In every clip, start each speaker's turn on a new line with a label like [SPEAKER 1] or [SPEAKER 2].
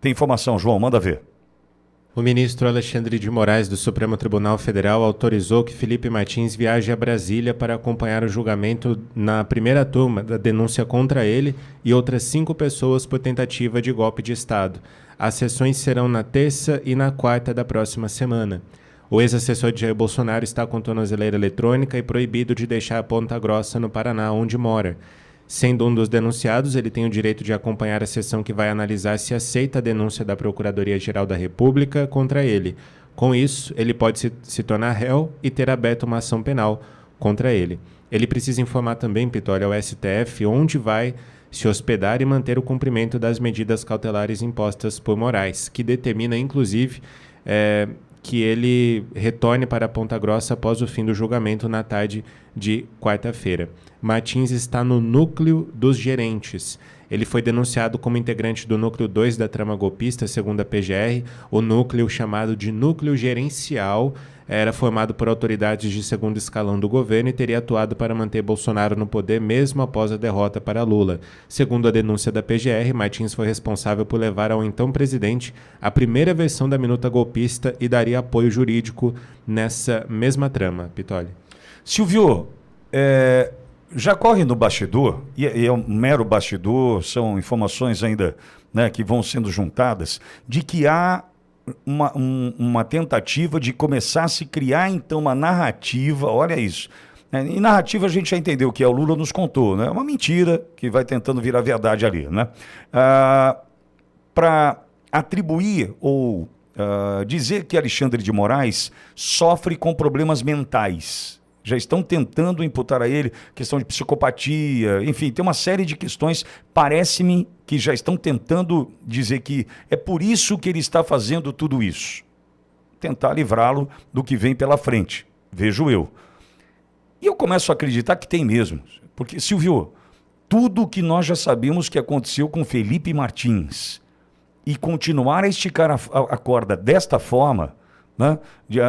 [SPEAKER 1] Tem informação, João, manda ver.
[SPEAKER 2] O ministro Alexandre de Moraes, do Supremo Tribunal Federal, autorizou que Felipe Martins viaje a Brasília para acompanhar o julgamento na primeira turma da denúncia contra ele e outras 5 pessoas por tentativa de golpe de Estado. As sessões serão na terça e na quarta da próxima semana. O ex-assessor de Jair Bolsonaro está com tornozeleira eletrônica e proibido de deixar Ponta Grossa, no Paraná, onde mora. Sendo um dos denunciados, ele tem o direito de acompanhar a sessão que vai analisar se aceita a denúncia da Procuradoria-Geral da República contra ele. Com isso, ele pode se tornar réu e ter aberto uma ação penal contra ele. Ele precisa informar também, Pitório, ao STF onde vai se hospedar e manter o cumprimento das medidas cautelares impostas por Moraes, que determina, inclusive, que ele retorne para Ponta Grossa após o fim do julgamento na tarde de quarta-feira. Martins está no núcleo dos gerentes. Ele foi denunciado como integrante do núcleo 2 da trama golpista, segundo a PGR. O núcleo, chamado de núcleo gerencial, era formado por autoridades de segundo escalão do governo e teria atuado para manter Bolsonaro no poder mesmo após a derrota para Lula. Segundo a denúncia da PGR, Martins foi responsável por levar ao então presidente a primeira versão da minuta golpista e daria apoio jurídico nessa mesma trama. Pitoli.
[SPEAKER 1] Silvio, já corre no bastidor, e é um mero bastidor, são informações ainda, né, que vão sendo juntadas, de que há uma tentativa de começar a se criar, então, uma narrativa, olha isso. E narrativa a gente já entendeu o que é, o Lula nos contou, né? É uma mentira que vai tentando virar verdade ali, né? Para atribuir ou dizer que Alexandre de Moraes sofre com problemas mentais. Já estão tentando imputar a ele questão de psicopatia, enfim, tem uma série de questões, parece-me que já estão tentando dizer que é por isso que ele está fazendo tudo isso. Tentar livrá-lo do que vem pela frente, vejo eu. E eu começo a acreditar que tem mesmo, porque, Silvio, tudo que nós já sabemos que aconteceu com Felipe Martins e continuar a esticar a corda desta forma, né?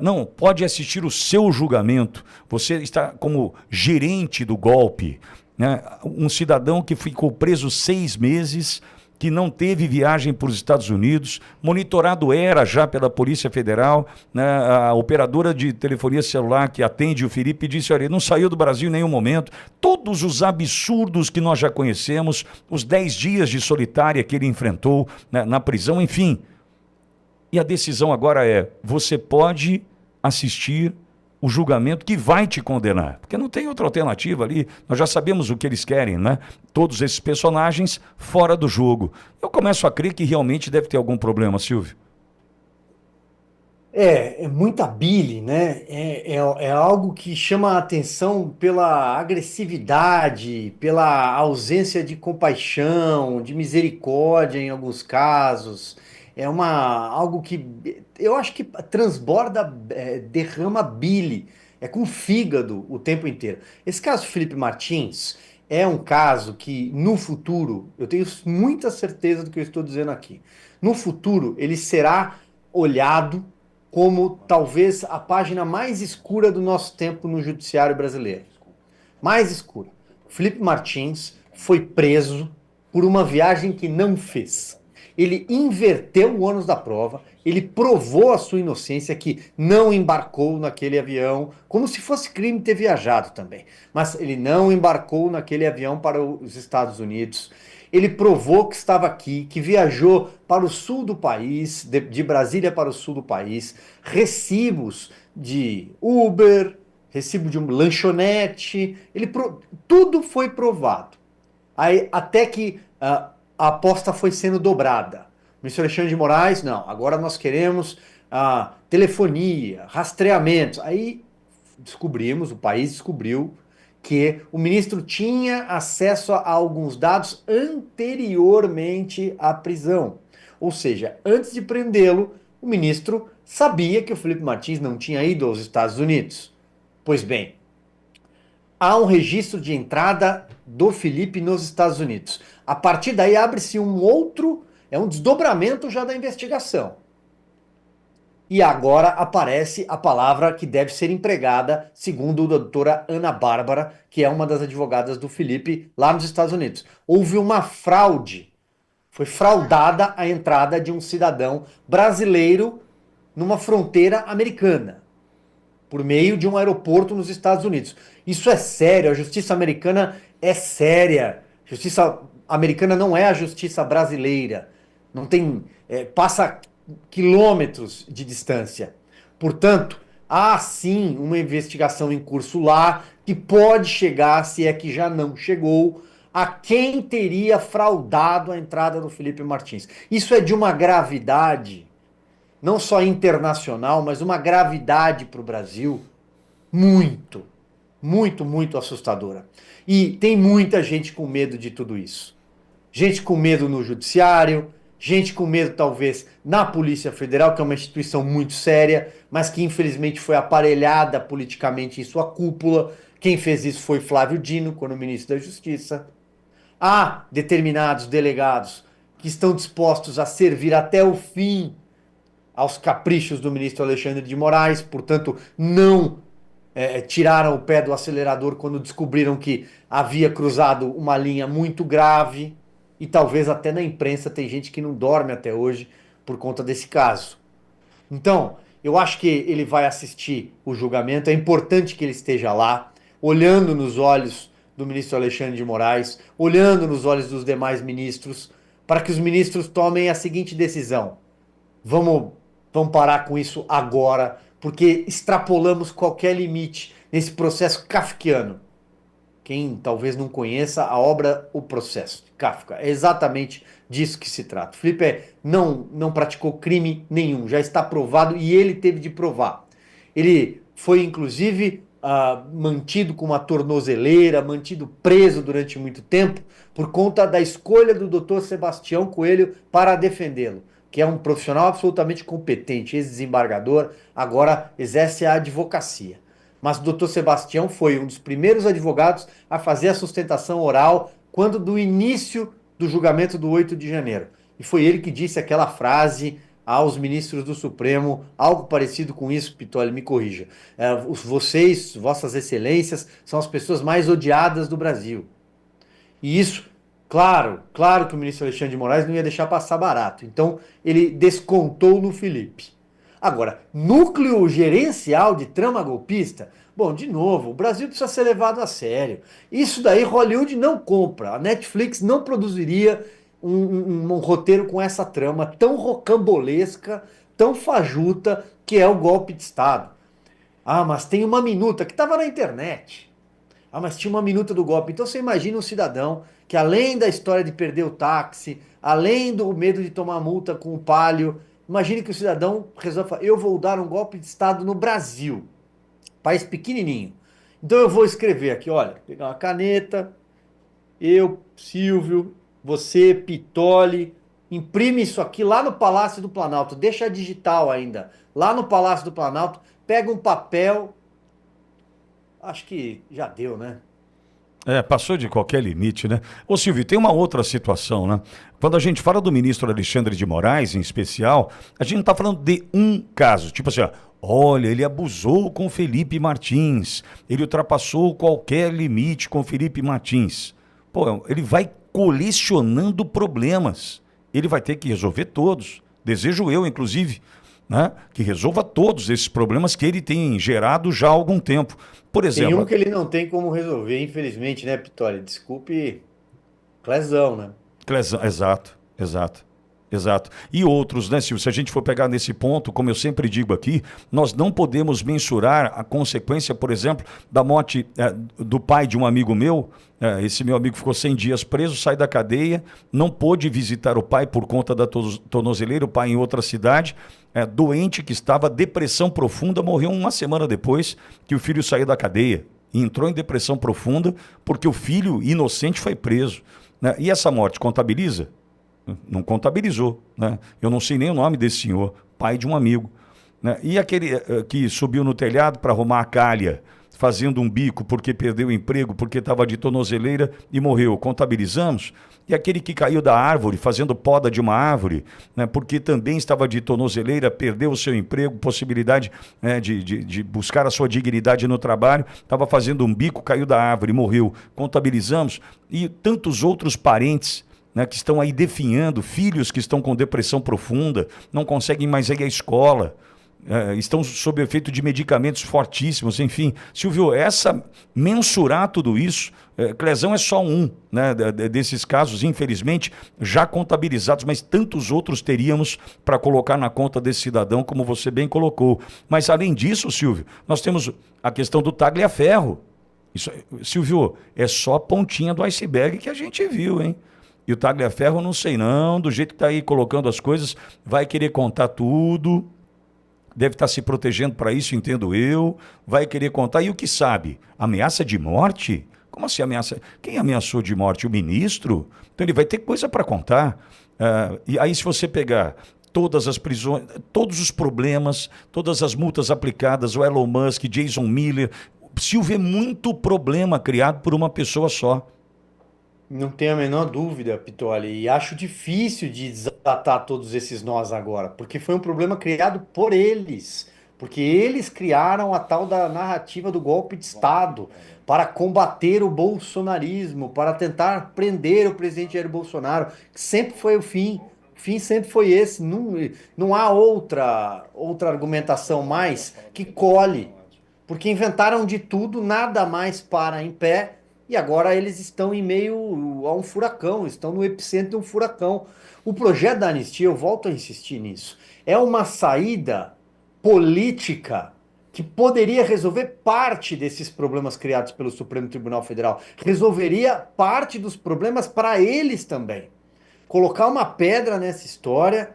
[SPEAKER 1] Não, pode assistir o seu julgamento, você está como gerente do golpe, né? Um cidadão que ficou preso 6 meses, que não teve viagem para os Estados Unidos, monitorado era já pela Polícia Federal, né? A operadora de telefonia celular que atende o Felipe disse, olha, ele não saiu do Brasil em nenhum momento, todos os absurdos que nós já conhecemos, os 10 dias de solitária que ele enfrentou, né, na prisão, enfim. E a decisão agora é, você pode assistir o julgamento que vai te condenar, porque não tem outra alternativa ali, nós já sabemos o que eles querem, né? Todos esses personagens fora do jogo. Eu começo a crer que realmente deve ter algum problema, Silvio.
[SPEAKER 3] É muita bile, né? É algo que chama a atenção pela agressividade, pela ausência de compaixão, de misericórdia em alguns casos. Algo que eu acho que transborda, derrama bile, é com o fígado o tempo inteiro. Esse caso Felipe Martins é um caso que no futuro, eu tenho muita certeza do que eu estou dizendo aqui, no futuro ele será olhado como talvez a página mais escura do nosso tempo no judiciário brasileiro. Mais escura. Felipe Martins foi preso por uma viagem que não fez. Ele inverteu o ônus da prova, ele provou a sua inocência, que não embarcou naquele avião, como se fosse crime ter viajado também. Mas ele não embarcou naquele avião para os Estados Unidos. Ele provou que estava aqui, que viajou para o sul do país, de Brasília para o sul do país, recibos de Uber, recibo de uma lanchonete, tudo foi provado. Aí, até que a aposta foi sendo dobrada. O ministro Alexandre de Moraes, não, agora nós queremos telefonia, rastreamentos. Aí o país descobriu que o ministro tinha acesso a alguns dados anteriormente à prisão. Ou seja, antes de prendê-lo, o ministro sabia que o Felipe Martins não tinha ido aos Estados Unidos. Pois bem, há um registro de entrada do Felipe nos Estados Unidos. A partir daí abre-se um desdobramento já da investigação. E agora aparece a palavra que deve ser empregada, segundo a doutora Ana Bárbara, que é uma das advogadas do Felipe lá nos Estados Unidos. Houve uma fraude Foi fraudada a entrada de um cidadão brasileiro numa fronteira americana, por meio de um aeroporto nos Estados Unidos. Isso é sério, a justiça americana é séria. A justiça americana não é a justiça brasileira. Não tem, passa quilômetros de distância. Portanto, há sim uma investigação em curso lá que pode chegar, se é que já não chegou, a quem teria fraudado a entrada do Felipe Martins. Isso é de uma gravidade, não só internacional, mas uma gravidade para o Brasil muito, muito assustadora. E tem muita gente com medo de tudo isso. Gente com medo no judiciário, gente com medo talvez na Polícia Federal, que é uma instituição muito séria, mas que infelizmente foi aparelhada politicamente em sua cúpula. Quem fez isso foi Flávio Dino, quando ministro da Justiça. Há determinados delegados que estão dispostos a servir até o fim aos caprichos do ministro Alexandre de Moraes, portanto, não tiraram o pé do acelerador quando descobriram que havia cruzado uma linha muito grave, e talvez até na imprensa tem gente que não dorme até hoje por conta desse caso. Então, eu acho que ele vai assistir o julgamento, é importante que ele esteja lá, olhando nos olhos do ministro Alexandre de Moraes, olhando nos olhos dos demais ministros, para que os ministros tomem a seguinte decisão: vamos parar com isso agora, porque extrapolamos qualquer limite nesse processo kafkiano. Quem talvez não conheça a obra O Processo, de Kafka, é exatamente disso que se trata. Felipe não praticou crime nenhum, já está provado, e ele teve de provar. Ele foi, inclusive, mantido com uma tornozeleira, mantido preso durante muito tempo, por conta da escolha do Dr. Sebastião Coelho para defendê-lo, que é um profissional absolutamente competente, ex-desembargador, agora exerce a advocacia. Mas o Dr. Sebastião foi um dos primeiros advogados a fazer a sustentação oral quando do início do julgamento do 8 de janeiro. E foi ele que disse aquela frase aos ministros do Supremo, algo parecido com isso, Pitoli, me corrija. Vocês, vossas excelências, são as pessoas mais odiadas do Brasil. E isso, claro que o ministro Alexandre de Moraes não ia deixar passar barato. Então, ele descontou no Felipe. Agora, núcleo gerencial de trama golpista? Bom, de novo, o Brasil precisa ser levado a sério. Isso daí Hollywood não compra. A Netflix não produziria um roteiro com essa trama tão rocambolesca, tão fajuta, que é o golpe de Estado. Ah, mas tem uma minuta, que estava na internet. Ah, mas tinha uma minuta do golpe. Então você imagina um cidadão que, além da história de perder o táxi, além do medo de tomar multa com o Palio, imagine que o cidadão resolve falar: eu vou dar um golpe de Estado no Brasil, país pequenininho. Então eu vou escrever aqui, olha, pegar uma caneta, eu, Silvio, você, Pitoli, imprime isso aqui lá no Palácio do Planalto, deixa a digital ainda, lá no Palácio do Planalto, pega um papel, acho que já deu, né?
[SPEAKER 1] Passou de qualquer limite, né? Ô Silvio, tem uma outra situação, né? Quando a gente fala do ministro Alexandre de Moraes, em especial, a gente não está falando de um caso. Tipo assim, ó, olha, ele abusou com Felipe Martins, ele ultrapassou qualquer limite com Felipe Martins. Pô, ele vai colecionando problemas. Ele vai ter que resolver todos. Desejo eu, inclusive, né, que resolva todos esses problemas que ele tem gerado já há algum tempo. Por exemplo...
[SPEAKER 3] Tem um que ele não tem como resolver, infelizmente, né, Pitoli? Desculpe, Clezão, né?
[SPEAKER 1] Clezão, exato. E outros, né, Silvio? Se a gente for pegar nesse ponto, como eu sempre digo aqui, nós não podemos mensurar a consequência, por exemplo, da morte do pai de um amigo meu. Esse meu amigo ficou 100 dias preso, sai da cadeia, não pôde visitar o pai por conta da tornozeleira, o pai em outra cidade, doente, que estava, depressão profunda, morreu uma semana depois que o filho saiu da cadeia. E entrou em depressão profunda porque o filho inocente foi preso, né? E essa morte contabiliza? Não contabilizou, né? Eu não sei nem o nome desse senhor, pai de um amigo, né? E aquele que subiu no telhado para arrumar a calha, fazendo um bico porque perdeu o emprego, porque estava de tornozeleira e morreu, contabilizamos? E aquele que caiu da árvore, fazendo poda de uma árvore, né, porque também estava de tornozeleira, perdeu o seu emprego, possibilidade, né, de buscar a sua dignidade no trabalho, estava fazendo um bico, caiu da árvore e morreu, contabilizamos? E tantos outros parentes, né, que estão aí definhando, filhos que estão com depressão profunda, não conseguem mais ir à escola, estão sob efeito de medicamentos fortíssimos, enfim. Silvio, mensurar tudo isso, Clezão é só um, né, desses casos, infelizmente, já contabilizados, mas tantos outros teríamos para colocar na conta desse cidadão, como você bem colocou. Mas, além disso, Silvio, nós temos a questão do Tagliaferro. Isso, Silvio, é só a pontinha do iceberg que a gente viu, hein? E o Tagliaferro, não sei não, do jeito que está aí colocando as coisas, vai querer contar tudo, deve estar se protegendo para isso, entendo eu, vai querer contar, e o que sabe? Ameaça de morte? Como assim ameaça? Quem ameaçou de morte? O ministro? Então ele vai ter coisa para contar. E aí se você pegar todas as prisões, todos os problemas, todas as multas aplicadas, o Elon Musk, Jason Miller, Silvio, é muito problema criado por uma pessoa só.
[SPEAKER 3] Não tenho a menor dúvida, Pitoli, e acho difícil de desatar todos esses nós agora, porque foi um problema criado por eles, porque eles criaram a tal da narrativa do golpe de Estado para combater o bolsonarismo, para tentar prender o presidente Jair Bolsonaro, que sempre foi o fim. O fim sempre foi esse. Não há outra argumentação mais que colhe, porque inventaram de tudo, nada mais para em pé. E agora eles estão em meio a um furacão, estão no epicentro de um furacão. O projeto da anistia, eu volto a insistir nisso, é uma saída política que poderia resolver parte desses problemas criados pelo Supremo Tribunal Federal. Resolveria parte dos problemas para eles também. Colocar uma pedra nessa história,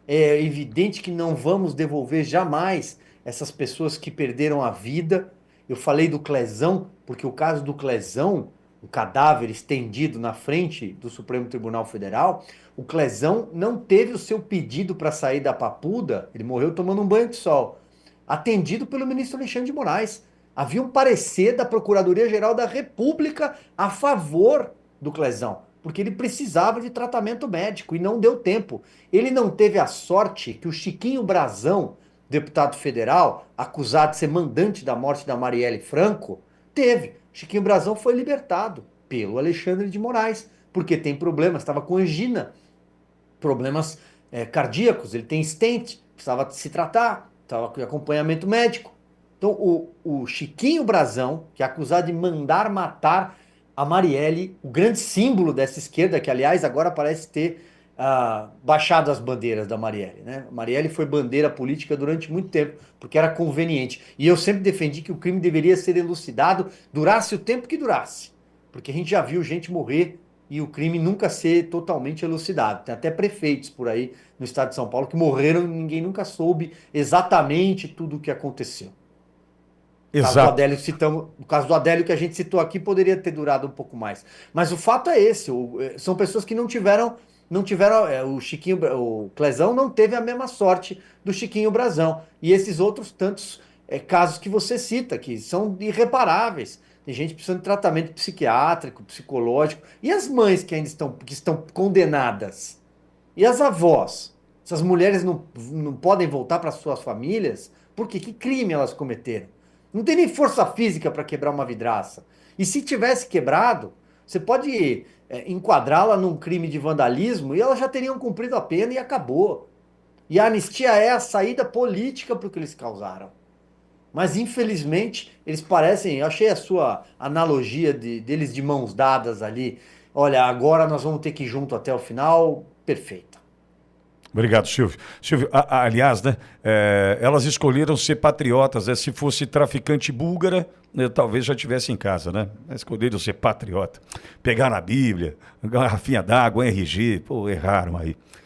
[SPEAKER 3] é evidente que não vamos devolver jamais essas pessoas que perderam a vida. Eu falei do Clezão, porque o caso do Clezão, o cadáver estendido na frente do Supremo Tribunal Federal, o Clezão não teve o seu pedido para sair da papuda, ele morreu tomando um banho de sol, atendido pelo ministro Alexandre de Moraes. Havia um parecer da Procuradoria-Geral da República a favor do Clezão, porque ele precisava de tratamento médico e não deu tempo. Ele não teve a sorte que o Chiquinho Brazão, deputado federal, acusado de ser mandante da morte da Marielle Franco, teve. Chiquinho Brazão foi libertado pelo Alexandre de Moraes, porque tem problemas, estava com angina, problemas cardíacos, ele tem stent, precisava se tratar, estava com acompanhamento médico. Então o Chiquinho Brazão, que é acusado de mandar matar a Marielle, o grande símbolo dessa esquerda, que aliás agora parece ter baixado as bandeiras da Marielle, né? A Marielle foi bandeira política durante muito tempo, porque era conveniente. E eu sempre defendi que o crime deveria ser elucidado, durasse o tempo que durasse. Porque a gente já viu gente morrer e o crime nunca ser totalmente elucidado. Tem até prefeitos por aí no estado de São Paulo que morreram e ninguém nunca soube exatamente tudo o que aconteceu.
[SPEAKER 1] Exato.
[SPEAKER 3] O caso do Adélio que a gente citou aqui poderia ter durado um pouco mais. Mas o fato é esse, são pessoas que não tiveram, o Clezão não teve a mesma sorte do Chiquinho Brazão. E esses outros tantos casos que você cita, que são irreparáveis. Tem gente precisando de tratamento psiquiátrico, psicológico. E as mães que ainda estão condenadas? E as avós? Essas mulheres não podem voltar para suas famílias? Por quê? Que crime elas cometeram? Não tem nem força física para quebrar uma vidraça. E se tivesse quebrado, você pode enquadrá-la num crime de vandalismo e elas já teriam cumprido a pena e acabou. E a anistia é a saída política para o que eles causaram. Mas infelizmente eles parecem, eu achei a sua analogia deles de mãos dadas ali. Olha, agora nós vamos ter que ir junto até o final. Perfeita.
[SPEAKER 1] Obrigado, Silvio. Silvio, aliás, né, elas escolheram ser patriotas, né? Se fosse traficante búlgara, talvez já tivesse em casa, né? Escolheram ser patriota. Pegar na Bíblia, garrafinha d'água, RG, pô, erraram aí.